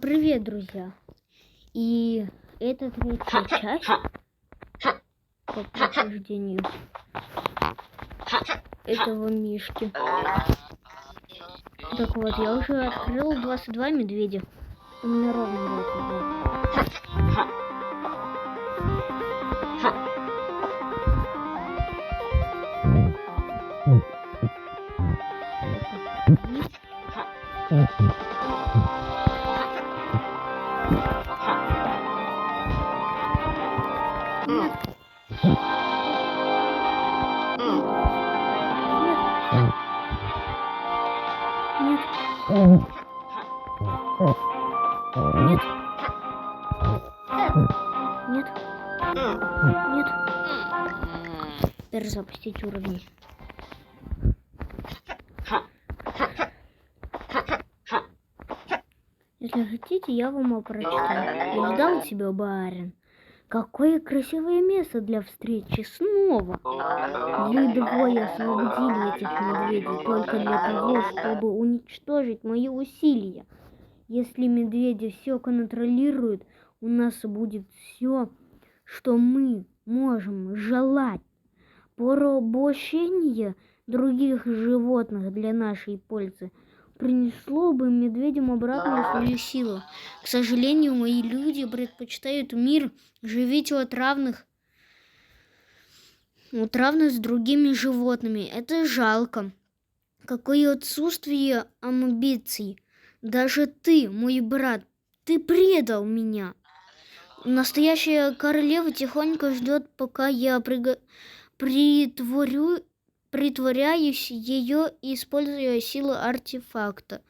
Привет, друзья! И это третья часть по прохождению этого мишки. Так вот, я уже открыл 22 медведя. У меня ровно 22. Нет. Перезапустить уровень. Если хотите, я вам прочитаю. Я ждал тебя, барин. Какое красивое место для встречи снова. Вы двое освободили этих медведей только для того, чтобы уничтожить мои усилия. Если медведи все контролируют, у нас будет все, что мы можем желать. Порабощение других животных для нашей пользы принесло бы медведям обратную свою силу. К сожалению, мои люди предпочитают мир. Живите от равных с другими животными. Это жалко. Какое отсутствие амбиций. Даже ты, мой брат, ты предал меня. Настоящая королева тихонько ждет, пока я притворяюсь ее, используя силу артефакта.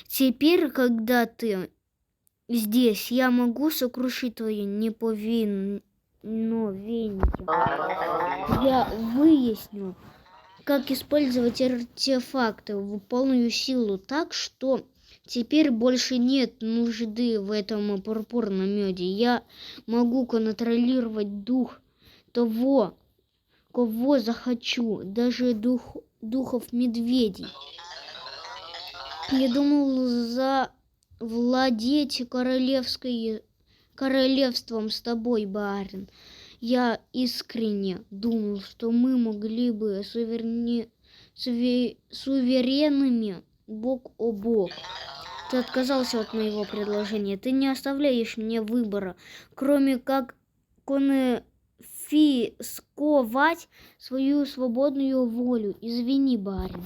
Теперь, когда ты здесь, я могу сокрушить твое неповиновение. Я выясню, как использовать артефакты в полную силу так, что теперь больше нет нужды в этом пурпурном меде. Я могу контролировать дух того, кого захочу, даже духов медведей. Я думал завладеть королевством с тобой, барин. Я искренне думал, что мы могли бы суверенными бок о бок. Ты отказался от моего предложения. Ты не оставляешь мне выбора, кроме как конфисковать свою свободную волю. Извини, барин.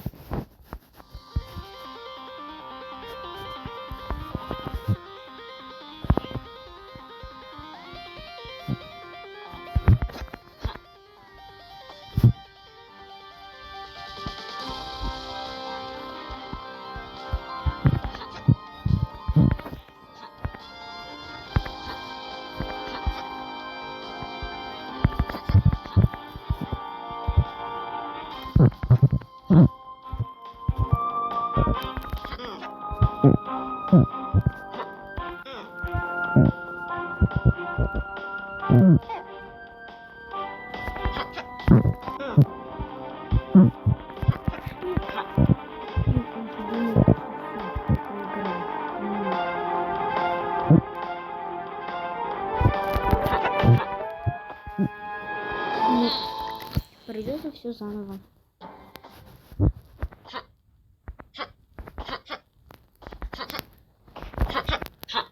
Придется все заново.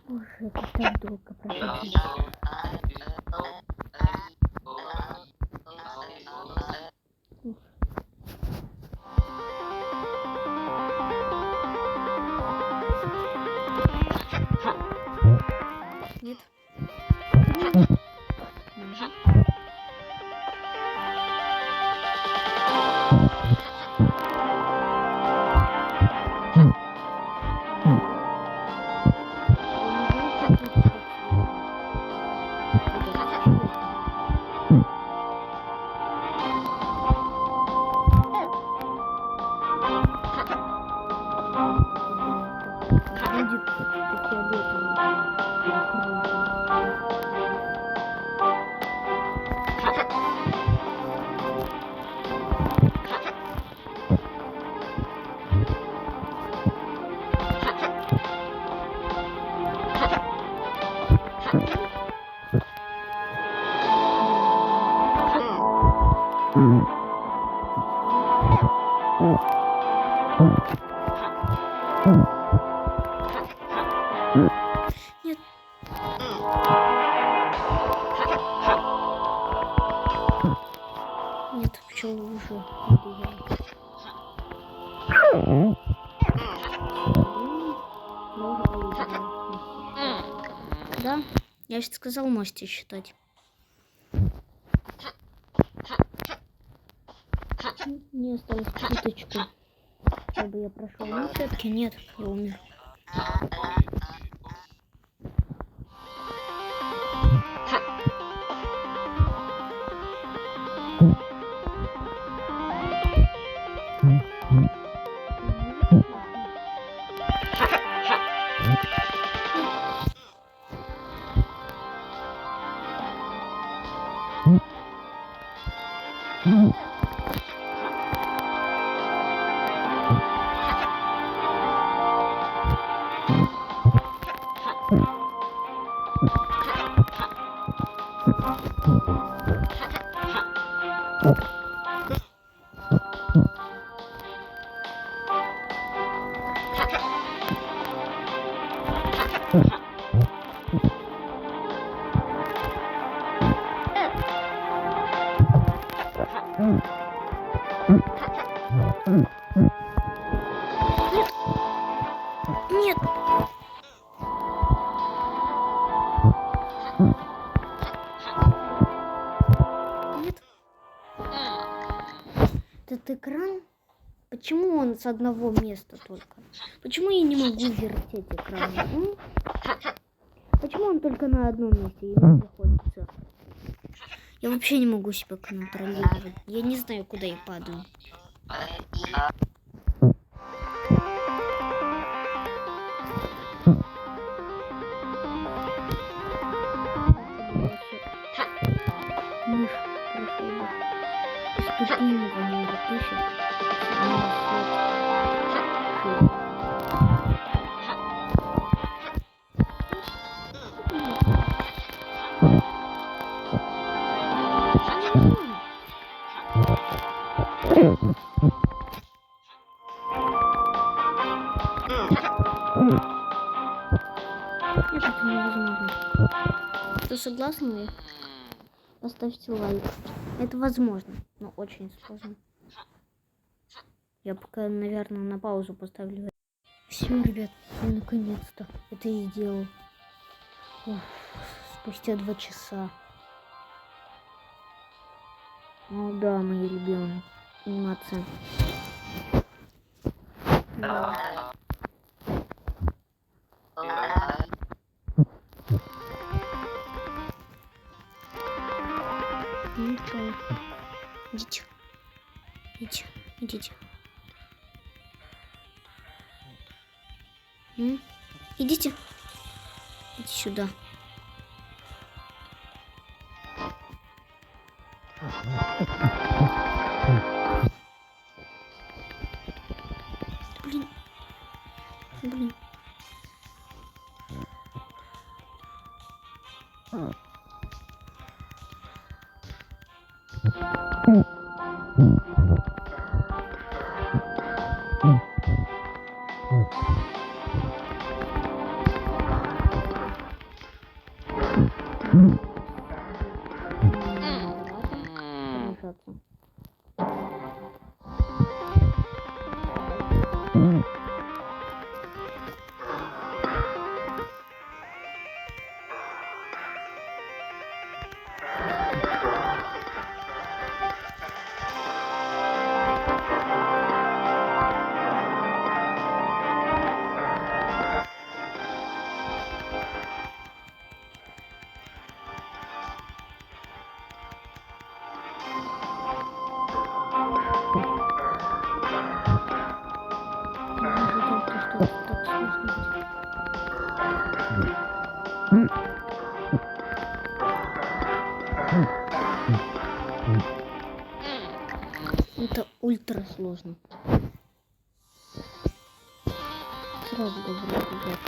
Боже, это так долго проходить. Нет. Будет фиолетовый. Нет. Нет, пчелы уже надоели. Да, я же сказал, можете считать. Мне осталось чуточку, чтобы я прошел. Но все-таки нет, я умер. Нет. Нет. Этот экран, почему он с одного места только? Почему я не могу вертеть экран? Почему он только на одном месте и мне приходится? Я вообще не могу себя контролировать. Я не знаю, куда я падаю. Мышь прошел. Испытуемого номер 1000. Это невозможно. Кто согласны? Поставьте лайк. Это возможно, но очень сложно. Я пока, наверное, на паузу поставлю. Все, ребят, я наконец-то это и сделал. Уф, спустя 2 часа. О да, мои любимые анимации. Да. Ну что, идите, идите, идите. Идите, идите сюда. Блин, блин. Это ультра сложно. Сразу говорю, ребят.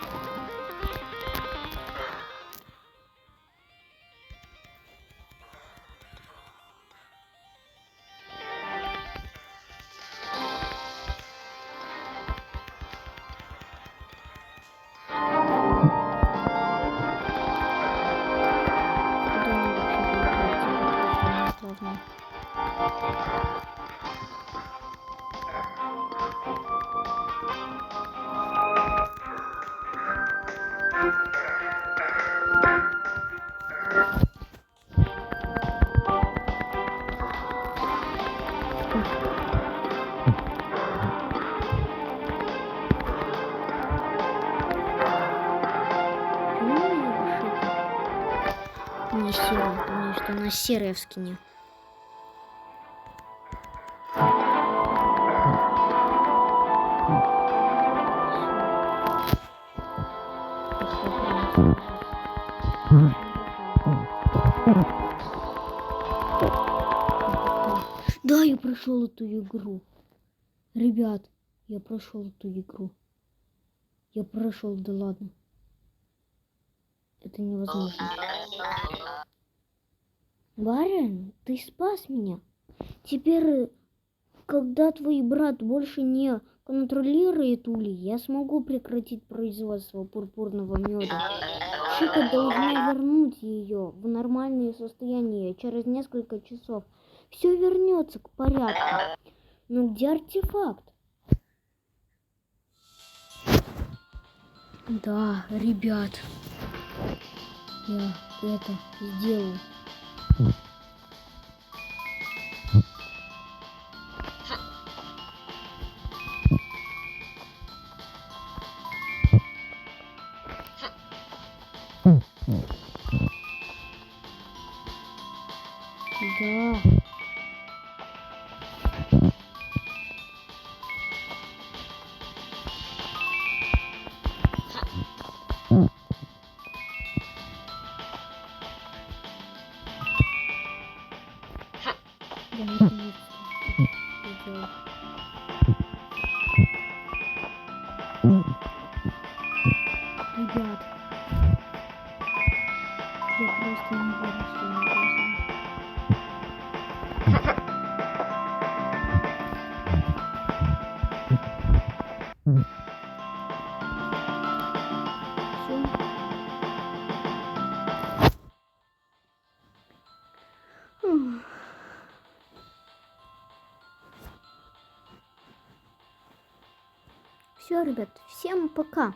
Не серая, потому что она серая в скине. Да, я прошел эту игру. Ребят, я прошел эту игру. Я прошел, да ладно. Это невозможно. Барин, ты спас меня. Теперь, когда твой брат больше не контролирует улей, я смогу прекратить производство пурпурного меда. Чика должна вернуть ее в нормальное состояние через несколько часов. Все вернется к порядку. Но где артефакт? Да, ребят, я это сделаю. Да. Я наконец-то сделал. Ребят, я просто не верю своим глазам. Все, ребят, всем пока.